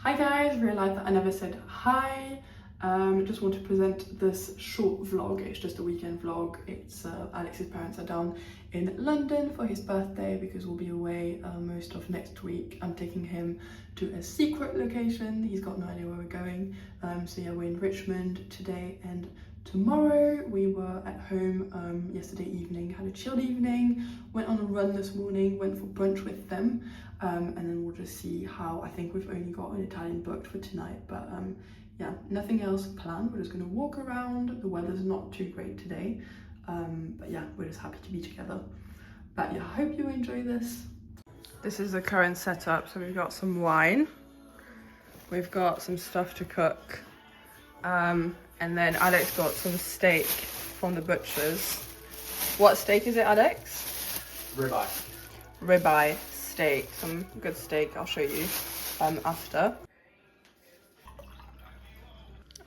Hi guys, realised that I never said hi. Just want to present this short vlog. It's just a weekend vlog. It's Alex's parents are down in London for his birthday because we'll be away most of next week. I'm taking him to a secret location. He's got no idea where we're going. So yeah, we're in Richmond today and tomorrow. We were at home yesterday evening, had a chilled evening, went on a run this morning, went for brunch with them. And then we'll just see how. I think we've only got an Italian booked for tonight, but yeah, nothing else planned. We're just gonna walk around. The weather's not too great today, but yeah, we're just happy to be together. But yeah, I hope you enjoy this. This is the current setup. So we've got some wine, we've got some stuff to cook, and then Alex got some steak from the butcher's. What steak is it, Alex? Ribeye. Ribeye steak, some good steak. I'll show you after.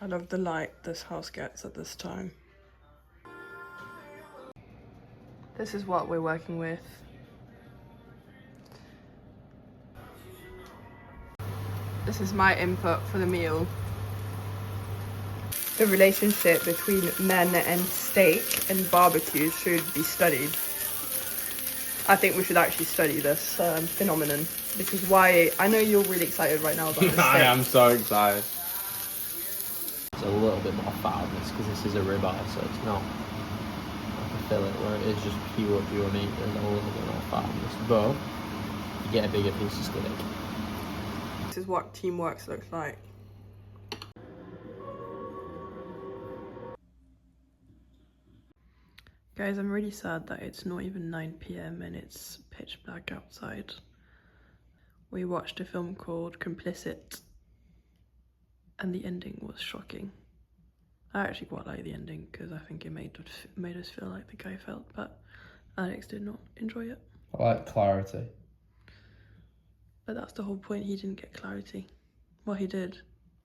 I love the light this house gets at this time. This is what we're working with. This is my input for the meal. The relationship between men and steak and barbecue should be studied. I think we should actually study this phenomenon, because why? I know you're really excited right now about this. I am so excited. It's a little bit more fat on this because this is a ribeye, so it's not like a fillet where it is just pure meat. There's a little bit more fat on this, but you get a bigger piece of steak. This is what teamwork looks like. Guys, I'm really sad that it's not even 9 PM and it's pitch black outside. We watched a film called Complicit and the ending was shocking. I actually quite like the ending because I think it made us feel like the guy felt, but Alex did not enjoy it. I like clarity. But that's the whole point, he didn't get clarity. Well, he did.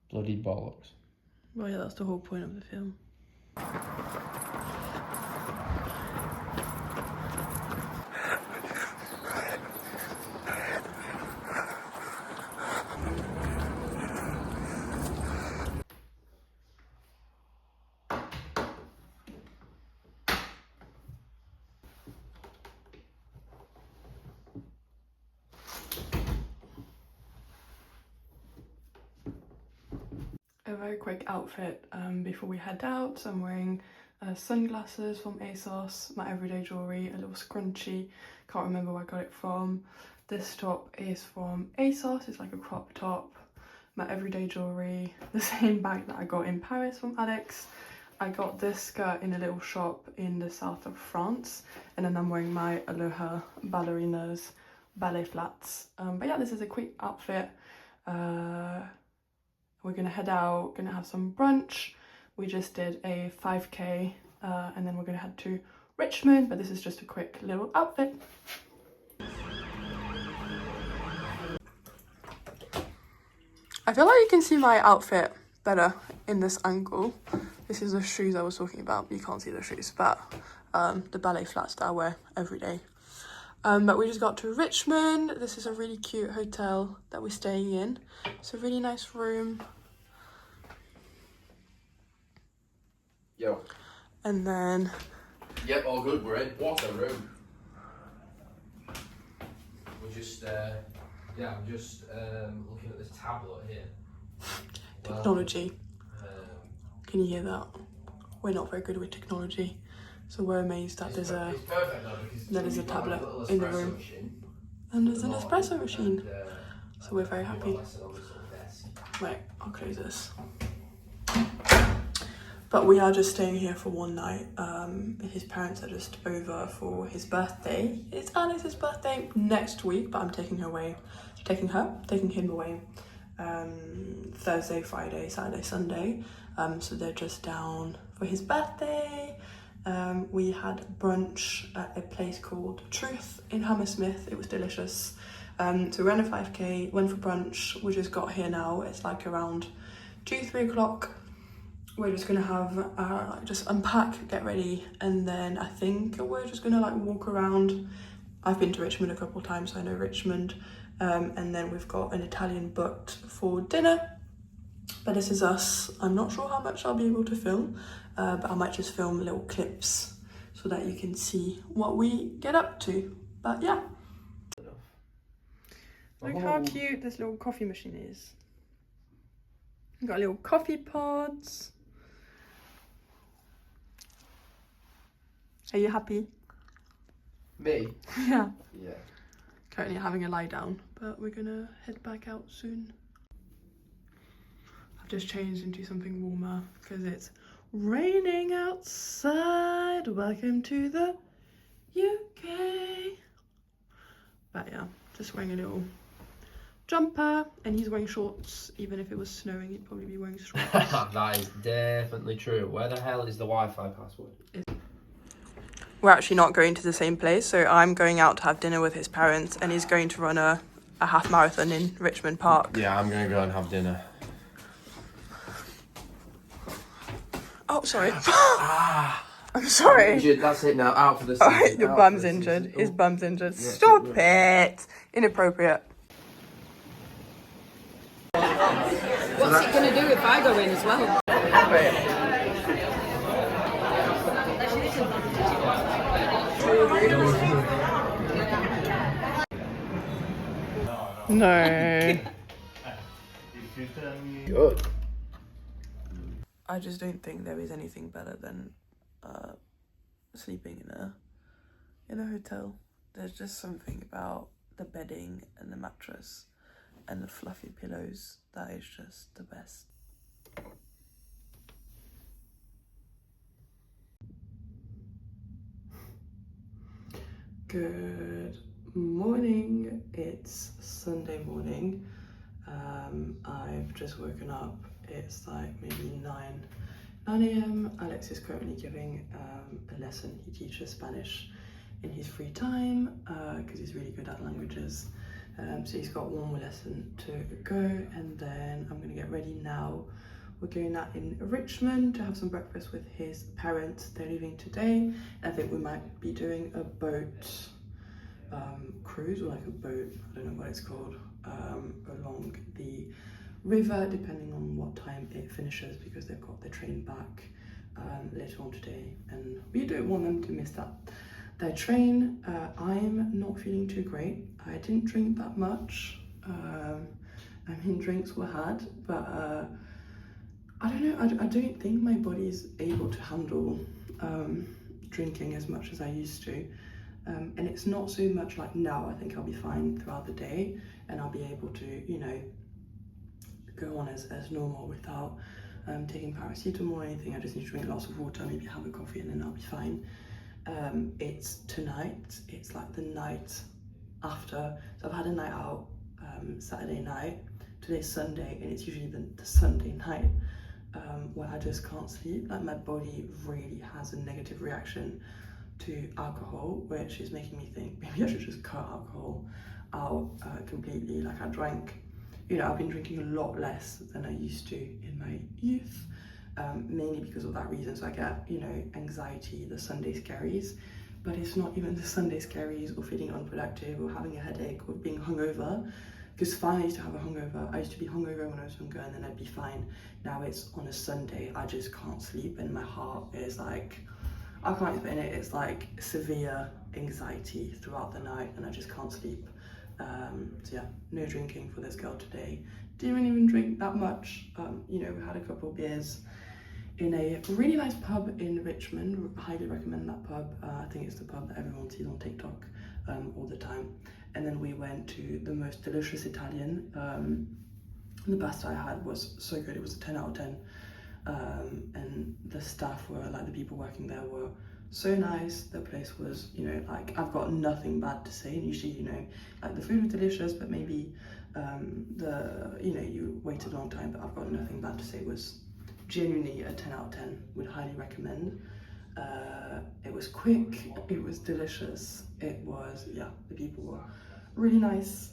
Bloody bollocks. Well, yeah, that's the whole point of the film. A very quick outfit before we head out. So I'm wearing sunglasses from ASOS, my everyday jewellery, a little scrunchie, can't remember where I got it from. This top is from ASOS, it's like a crop top. My everyday jewellery, the same bag that I got in Paris from Alex. I got this skirt in a little shop in the south of France, and then I'm wearing my Aloha ballerinas ballet flats. But yeah, this is a quick outfit. We're gonna head out, gonna have some brunch. We just did a 5K and then we're gonna head to Richmond, but this is just a quick little outfit. I feel like you can see my outfit better in this angle. This is the shoes I was talking about. You can't see the shoes, but the ballet flats that I wear every day. But we just got to Richmond. This is a really cute hotel that we're staying in. It's a really nice room. Yo. And then... Yep, all good, we're in. What a room. We're just, yeah, I'm just looking at this tablet here. Technology. Can you hear that? We're not very good with technology. So we're amazed that there's a tablet in the room. And there's an espresso machine. So we're very happy. Right, I'll close this. But we are just staying here for one night. His parents are just over for his birthday. It's Alex's birthday next week, but I'm taking him away Thursday, Friday, Saturday, Sunday. So they're just down for his birthday. We had brunch at a place called Truth in Hammersmith. It was delicious. So we ran a 5K, went for brunch. We just got here now. It's like around 2-3 o'clock. We're just gonna have just unpack, get ready, and then I think we're just gonna like walk around. I've been to Richmond a couple of times, so I know Richmond. And then we've got an Italian booked for dinner. But this is us. I'm not sure how much I'll be able to film, but I might just film little clips so that you can see what we get up to. But yeah. Look how cute this little coffee machine is. We've got little coffee pods. Are you happy? Me? Yeah. Yeah. Currently having a lie down, but we're gonna head back out soon. I've just changed into something warmer because it's raining outside. Welcome to the UK. But yeah, just wearing a little jumper, and he's wearing shorts. Even if it was snowing, he'd probably be wearing shorts. That is definitely true. Where the hell is the Wi-Fi password? We're actually not going to the same place, so I'm going out to have dinner with his parents, and he's going to run a half marathon in Richmond Park. Yeah, I'm going to go and have dinner. Oh, sorry. I'm sorry. That's it now. Out for the Oh, season. your bum's injured. His bum's injured. Yeah, Stop it. Inappropriate. What's it going to do if I go in as well? No. Good. I just don't think there is anything better than sleeping in a hotel. There's just something about the bedding and the mattress and the fluffy pillows that is just the best. Good morning. It's Sunday morning. I've just woken up. It's like maybe 9 a.m. Alex is currently giving a lesson. He teaches Spanish in his free time because he's really good at languages. So he's got one more lesson to go, and then I'm gonna get ready now. We're going out in Richmond to have some breakfast with his parents. They're leaving today. I think we might be doing a boat cruise, or like a boat, I don't know what it's called, along the river, depending on what time it finishes, because they've got the train back later on today, and we don't want them to miss their train. I'm not feeling too great. I didn't drink that much. I mean, drinks were had, but I don't know, I don't think my body's able to handle drinking as much as I used to. And it's not so much like now. I think I'll be fine throughout the day, and I'll be able to, you know, go on as normal without taking paracetamol or anything. I just need to drink lots of water, maybe have a coffee, and then I'll be fine. It's tonight. It's like the night after. So I've had a night out Saturday night. Today's Sunday, and it's usually the Sunday night where I just can't sleep. Like, my body really has a negative reaction to alcohol, which is making me think maybe I should just cut alcohol out completely. Like, I drank, you know, I've been drinking a lot less than I used to in my youth, mainly because of that reason. So I get, you know, anxiety, the Sunday scaries, but it's not even the Sunday scaries or feeling unproductive or having a headache or being hungover. Because fine, I used to have a hungover. I used to be hungover when I was younger, and then I'd be fine. Now it's on a Sunday, I just can't sleep, and my heart is like, I can't explain it. It's like severe anxiety throughout the night, and I just can't sleep. So yeah, no drinking for this girl today. Didn't even drink that much. You know, we had a couple of beers in a really nice pub in Richmond. Highly recommend that pub. I think it's the pub that everyone sees on TikTok all the time. And then we went to the most delicious Italian. The best I had was so good. It was a 10 out of 10. And the staff were, like, the people working there were so nice. The place was, you know, like, I've got nothing bad to say. And usually, you know, like, the food was delicious, but maybe you know, you waited a long time, but I've got nothing bad to say. It was genuinely a 10 out of 10. Would highly recommend. It was quick, it was delicious, it was, yeah, the people were really nice.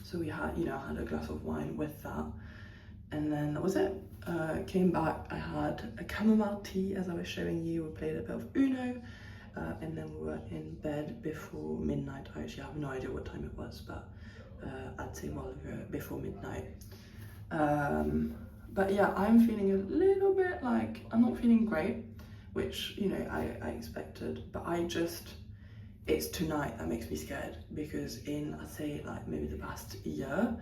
So we had, you know, I had a glass of wine with that, and then that was it. Came back, I had a chamomile tea, as I was showing you. We played a bit of Uno, and then we were in bed before midnight. I actually have no idea what time it was, but I'd say well before midnight. But yeah, I'm feeling a little bit like, I'm not feeling great, which, you know, I expected, but it's tonight that makes me scared, because I'd say like maybe the past year,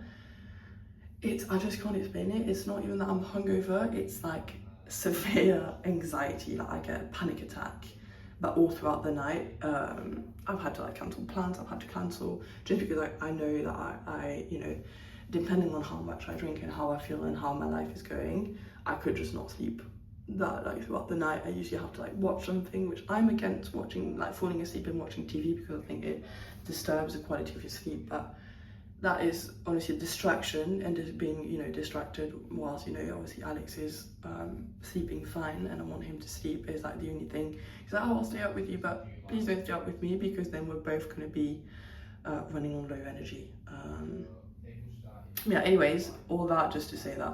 I just can't explain it. It's not even that I'm hungover, it's like severe anxiety, like I get a panic attack, but all throughout the night. I've had to like cancel plans, I've had to cancel, just because I know that I, you know, depending on how much I drink and how I feel and how my life is going, I could just not sleep throughout the night. I usually have to like watch something, which I'm against watching, like falling asleep and watching TV, because I think it disturbs the quality of your sleep. But that is honestly a distraction, and just being, you know, distracted whilst, you know, obviously Alex is sleeping fine and I want him to sleep is like the only thing. He's like, oh, I'll stay up with you, but please don't stay up with me, because then we're both going to be running on low energy. Yeah, anyways, all that just to say that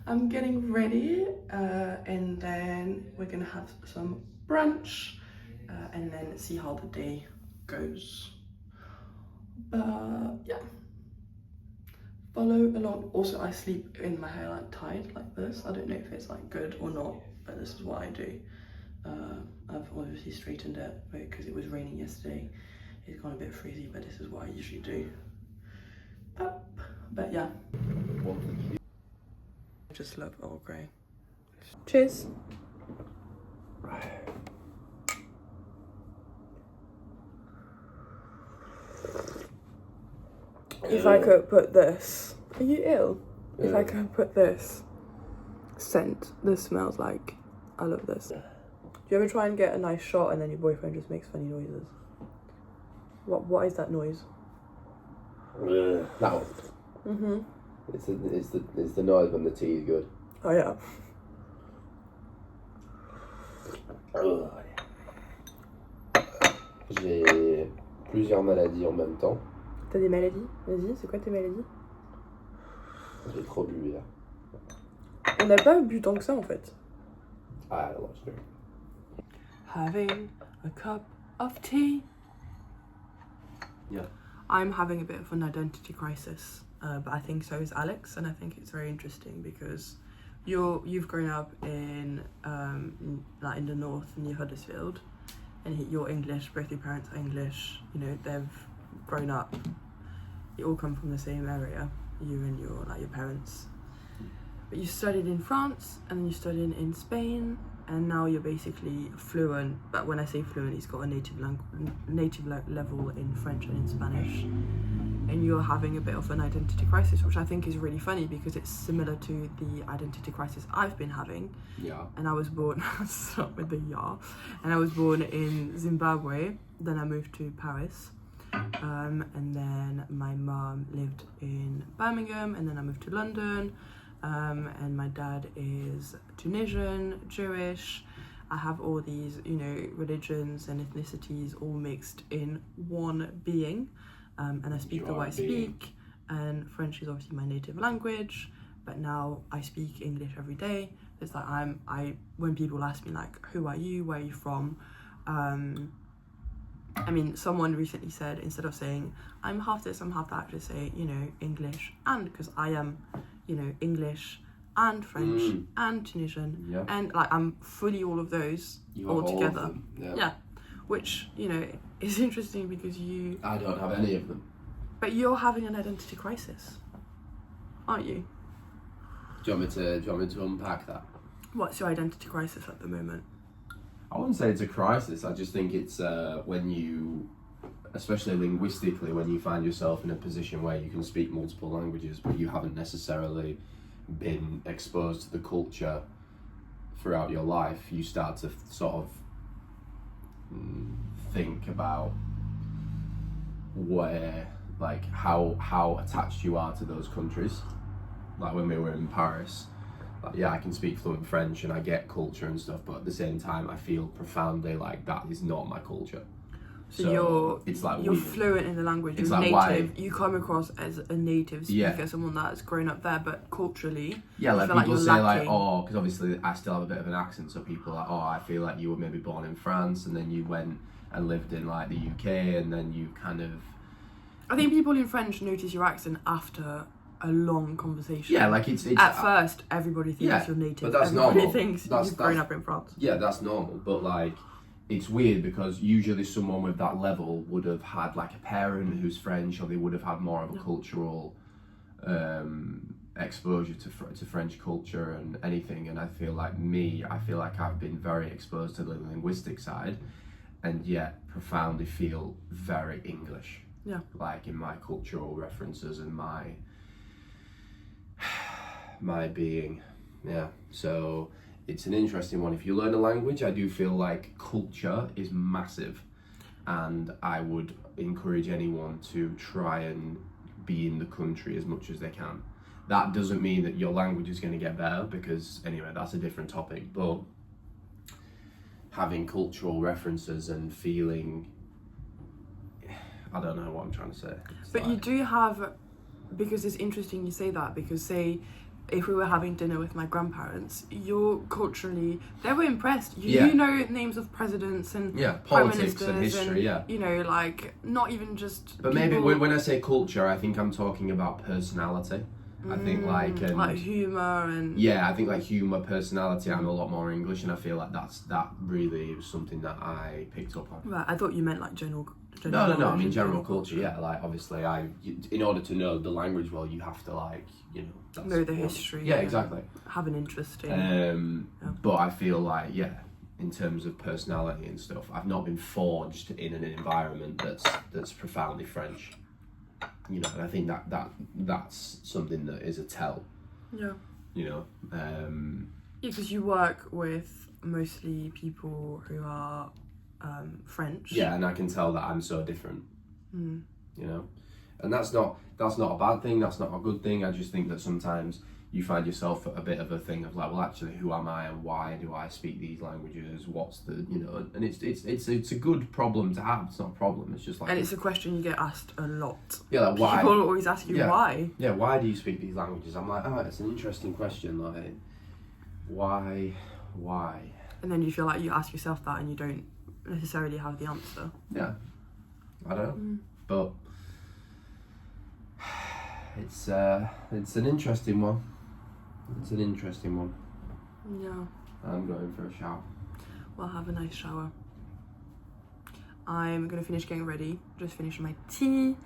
I'm getting ready, and then we're gonna have some brunch, and then see how the day goes. But yeah, follow along. Also, I sleep in my hair like tied like this. I don't know if it's like good or not, but this is what I do. I've obviously straightened it because it was raining yesterday. It's gone a bit frizzy, but this is what I usually do. But yeah, I just love Earl Grey. Cheers. If I could put this, are you ill? If I could put this scent, this smells like, I love this. Do you ever try and get a nice shot and then your boyfriend just makes funny noises? What is that noise? That one. Mhm. It's the noise when the tea is good. Oh yeah. J'ai plusieurs maladies en même temps. T'as des maladies? Vas-y, c'est quoi tes maladies? J'ai trop bu là. On n'a pas bu tant que ça en fait. Ah, non, je sais. Having a cup of tea. Yeah. I'm having a bit of an identity crisis, but I think so is Alex, and I think it's very interesting because you've grown up in like in the north near Huddersfield, and you're English. Both your parents are English. You know, they've grown up. You all come from the same area. You and your parents. But you studied in France, and then you studied in Spain, and now you're basically fluent. But when I say fluent, he's got a native level in French and in Spanish. And you're having a bit of an identity crisis, which I think is really funny because it's similar to the identity crisis I've been having. Yeah. And I was born, start with the yeah. And I was born in Zimbabwe, then I moved to Paris. And then my mum lived in Birmingham, and then I moved to London. And my dad is Tunisian, Jewish. I have all these, you know, religions and ethnicities all mixed in one being. And I speak the way I speak, and French is obviously my native language, but now I speak English every day. It's like when people ask me like, who are you, where are you from? I mean, someone recently said, instead of saying I'm half this, I'm half that, just say, you know, English, and because I am, you know, English and French and Tunisian, and like I'm fully all of those all together. Yeah, which, you know, is interesting because I don't have any of them. But you're having an identity crisis, aren't you? Do you want me to unpack that? What's your identity crisis at the moment? I wouldn't say it's a crisis. I just think it's when you, especially linguistically, when you find yourself in a position where you can speak multiple languages, but you haven't necessarily been exposed to the culture throughout your life, you start to sort of think about where, like, how attached you are to those countries. Like when we were in Paris, like, yeah, I can speak fluent French and I get culture and stuff, but at the same time I feel profoundly like that is not my culture. So it's like you're fluent in the language, it's you're like native, you come across as a native speaker, someone that's grown up there, but culturally, like feel people like say lacking. like, oh, because obviously I still have a bit of an accent, so people are like, oh, I feel like you were maybe born in France and then you went and lived in like the UK, and then you kind of... I think people in French notice your accent after a long conversation. Yeah, like it's at first everybody thinks you're native. But that's everybody normal. thinks you've grown up in France. Yeah, that's normal. But like, it's weird because usually someone with that level would have had like a parent who's French, or they would have had more of a cultural exposure to French culture and anything. And I feel like I've been very exposed to the linguistic side, and yet profoundly feel very English. Yeah. Like in my cultural references and my being. Yeah. So it's an interesting one. If you learn a language, I do feel like culture is massive, and I would encourage anyone to try and be in the country as much as they can. That doesn't mean that your language is going to get better, because anyway, that's a different topic, but having cultural references and feeling, I don't know what I'm trying to say. But you do have, because it's interesting you say that, because say if we were having dinner with my grandparents, you're culturally, they were impressed. You know names of presidents and prime politics and history, you know, like not even just But people... maybe when I say culture, I think I'm talking about personality. I think like humour and... Yeah, I think like humour, personality, I'm a lot more English, and I feel like that really was something that I picked up on. Right, I thought you meant like general No, I mean general culture, yeah. Like obviously in order to know the language well, you have to like, you know... know the history. Yeah, exactly. Have an interest in... But I feel like, in terms of personality and stuff, I've not been forged in an environment that's profoundly French. You know, and I think that's something that is a tell. Yeah. You know? Yeah, because you work with mostly people who are French. Yeah, and I can tell that I'm so different. You know? And that's not a bad thing, that's not a good thing. I just think that sometimes you find yourself at a bit of a thing of like, well, actually, who am I and why do I speak these languages? What's the, you know, and it's a good problem to have. It's not a problem. It's just like, and it's a question you get asked a lot. Yeah, like why? People always ask you why. Yeah, why do you speak these languages? I'm like, it's an interesting question. Like, why? And then you feel like you ask yourself that and you don't necessarily have the answer. Yeah, I don't. But it's an interesting one. It's an interesting one. Yeah. I'm going for a shower. Well, have a nice shower. I'm gonna finish getting ready. Just finish my tea.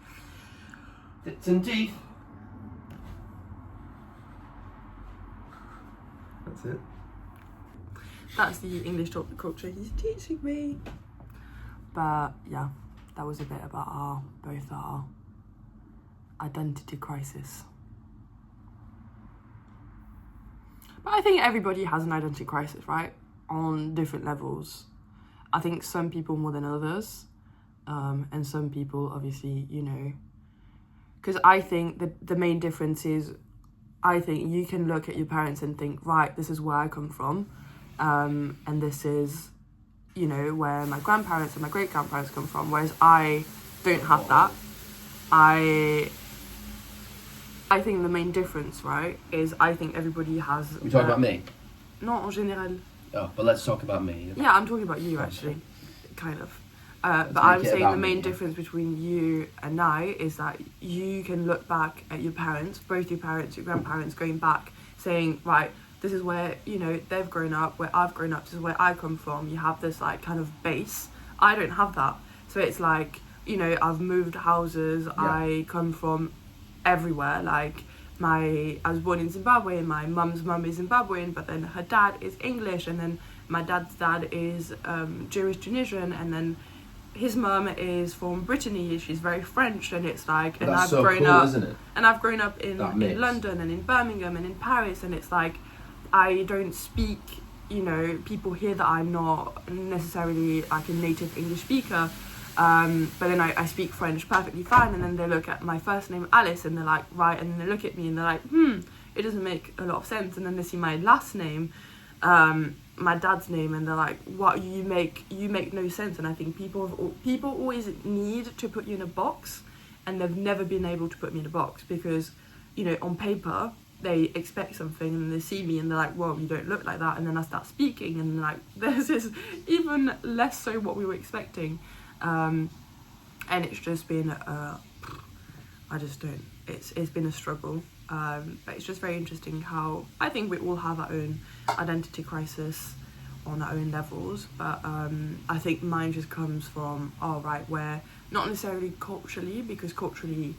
Tits and teeth. That's it. That's the English culture he's teaching me. But yeah, that was a bit about both our identity crisis. But I think everybody has an identity crisis, right? On different levels. I think some people more than others. And some people, obviously, you know. Because I think the main difference is, I think you can look at your parents and think, right, this is where I come from. And this is, you know, where my grandparents and my great-grandparents come from. Whereas I don't have that. I think the main difference, right, is I think everybody has... We talking about me? No, en général. Oh, but let's talk about me. Yeah, I'm talking about you, actually. Kind of. But I'm saying the main difference between you and I is that you can look back at your parents, both your parents, your grandparents, going back, saying, right, this is where, you know, they've grown up, where I've grown up, this is where I come from. You have this, like, kind of base. I don't have that. So it's like, you know, I've moved houses, I come from everywhere. Like, I was born in Zimbabwe, and my mum's mum is Zimbabwean, but then her dad is English, and then my dad's dad is Jewish Tunisian, and then his mum is from Brittany, she's very French, and it's like, and I've grown up, isn't it? And I've grown up in London and in Birmingham and in Paris, and it's like, I don't speak, you know, people hear that I'm not necessarily like a native English speaker, but then I speak French perfectly fine, and then they look at my first name, Alice, and they're like, right, and then they look at me and they're like, it doesn't make a lot of sense, and then they see my last name, my dad's name, and they're like, what, you make no sense. And I think people always need to put you in a box, and they've never been able to put me in a box, because, you know, on paper they expect something and they see me and they're like, whoa, you don't look like that, and then I start speaking and like there's this even less so what we were expecting, and it's just been I just don't, it's been a struggle, but it's just very interesting how I think we all have our own identity crisis on our own levels, but I think mine just comes from where not necessarily culturally, because culturally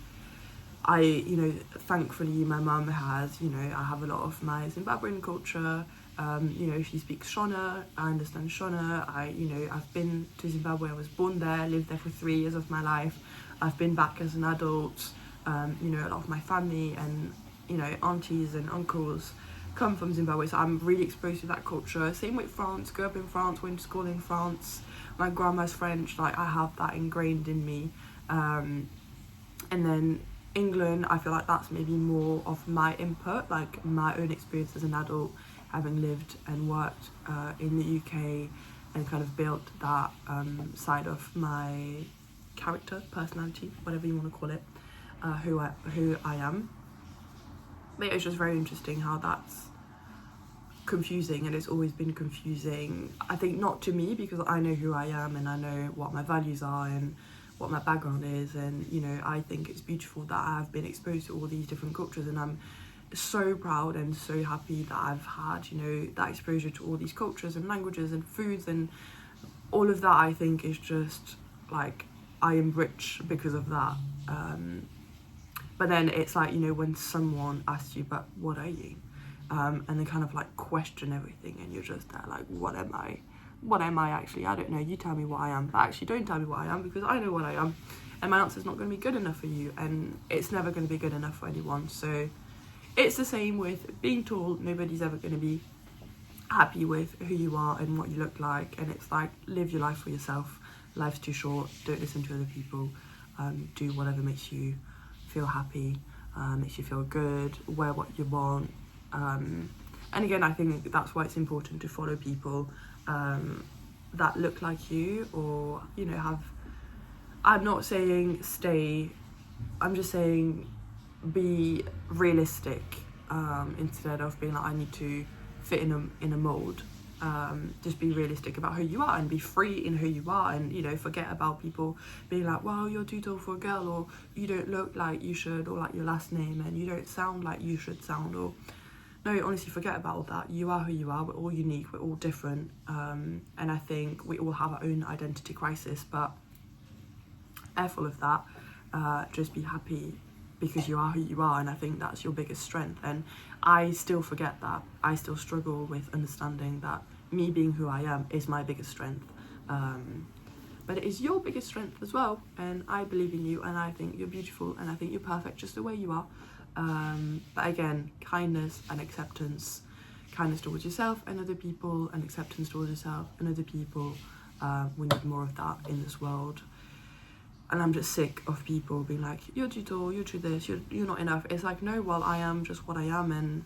thankfully my mum has, I have a lot of my Zimbabwean culture. She speaks Shona, I understand Shona. I've been to Zimbabwe, I was born there, lived there for 3 years of my life. I've been back as an adult. A lot of my family and, aunties and uncles come from Zimbabwe, so I'm really exposed to that culture. Same with France, grew up in France, went to school in France. My grandma's French, like I have that ingrained in me. And then England, I feel like that's maybe more of my input, like my own experience as an adult, having lived and worked in the UK and kind of built that side of my character, personality, whatever you want to call it, who I am. But it's just very interesting how that's confusing, and it's always been confusing. I think not to me, because I know who I am and I know what my values are and what my background is, and I think it's beautiful that I've been exposed to all these different cultures, and I'm so proud and so happy that I've had that exposure to all these cultures and languages and foods, and all of that I think is just like I am rich because of that. But then it's like when someone asks you, but what are you, and they kind of like question everything, and you're just there like, what am I actually? I don't know, you tell me what I am, but actually don't tell me what I am, because I know what I am, and my answer's not going to be good enough for you, and it's never going to be good enough for anyone. So it's the same with being tall. Nobody's ever going to be happy with who you are and what you look like, and it's like, live your life for yourself. Life's too short, don't listen to other people, do whatever makes you feel happy, makes you feel good, wear what you want, and again I think that's why it's important to follow people that look like you, or have, I'm not saying stay, I'm just saying be realistic, instead of being like I need to fit in a mold. Just be realistic about who you are and be free in who you are, and forget about people being like, well, you're too tall for a girl, or you don't look like you should, or like your last name, and you don't sound like you should sound, or no, honestly forget about all that. You are who you are, we're all unique, we're all different, and I think we all have our own identity crisis, but careful of that. Just be happy because you are who you are, and I think that's your biggest strength, and I still forget that. I still struggle with understanding that me being who I am is my biggest strength, but it is your biggest strength as well, and I believe in you, and I think you're beautiful, and I think you're perfect just the way you are. But again, kindness and acceptance, kindness towards yourself and other people, and acceptance towards yourself and other people. We need more of that in this world. And I'm just sick of people being like, you're too tall, you're too this, you're not enough. It's like, no, well, I am just what I am, and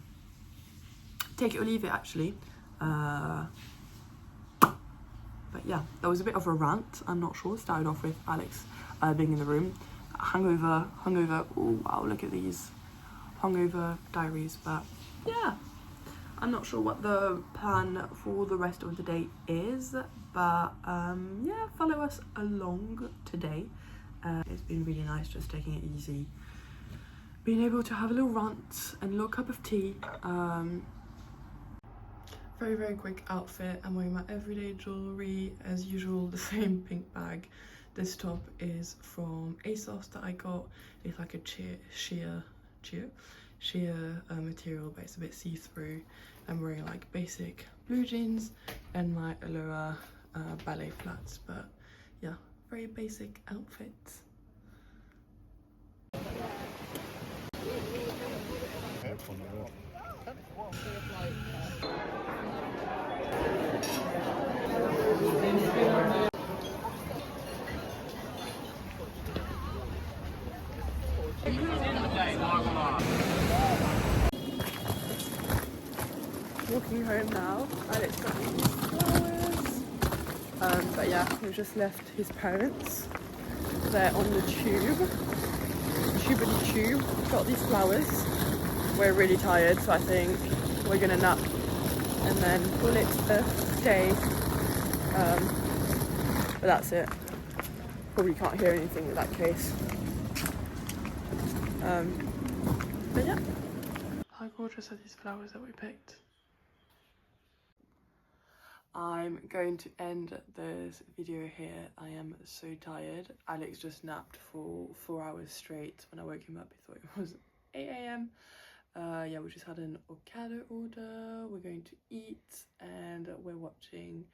take it or leave it, actually. But yeah, that was a bit of a rant, I'm not sure. Started off with Alex being in the room. Hungover, oh wow, look at these hungover diaries. But yeah, I'm not sure what the plan for the rest of the day is, but yeah, follow us along today. It's been really nice just taking it easy, being able to have a little rant and a little cup of tea. Very, very quick outfit. I'm wearing my everyday jewellery as usual, the same pink bag. This top is from ASOS that I got. It's like a sheer material, but it's a bit see-through. I'm wearing like basic blue jeans and my Aloha ballet flats, but yeah, very basic outfit. Walking home now, Alex got me these flowers. But yeah, we've just left his parents. They're on the tube, got these flowers. we're really tired, so I think we're gonna nap and then call it a day. But that's it. Probably can't hear anything in that case. But yeah. How gorgeous are these flowers that we picked? I'm going to end this video here. I am so tired. Alex just napped for 4 hours straight. When I woke him up, he thought it was 8 a.m. Yeah, we just had an Ocado order. We're going to eat and we're watching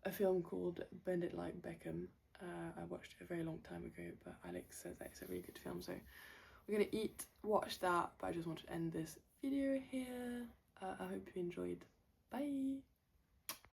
a film called Bend It Like Beckham. I watched it a very long time ago, but Alex says that it's a really good film, so we're gonna eat, watch that, but I just want to end this video here. I hope you enjoyed. Bye!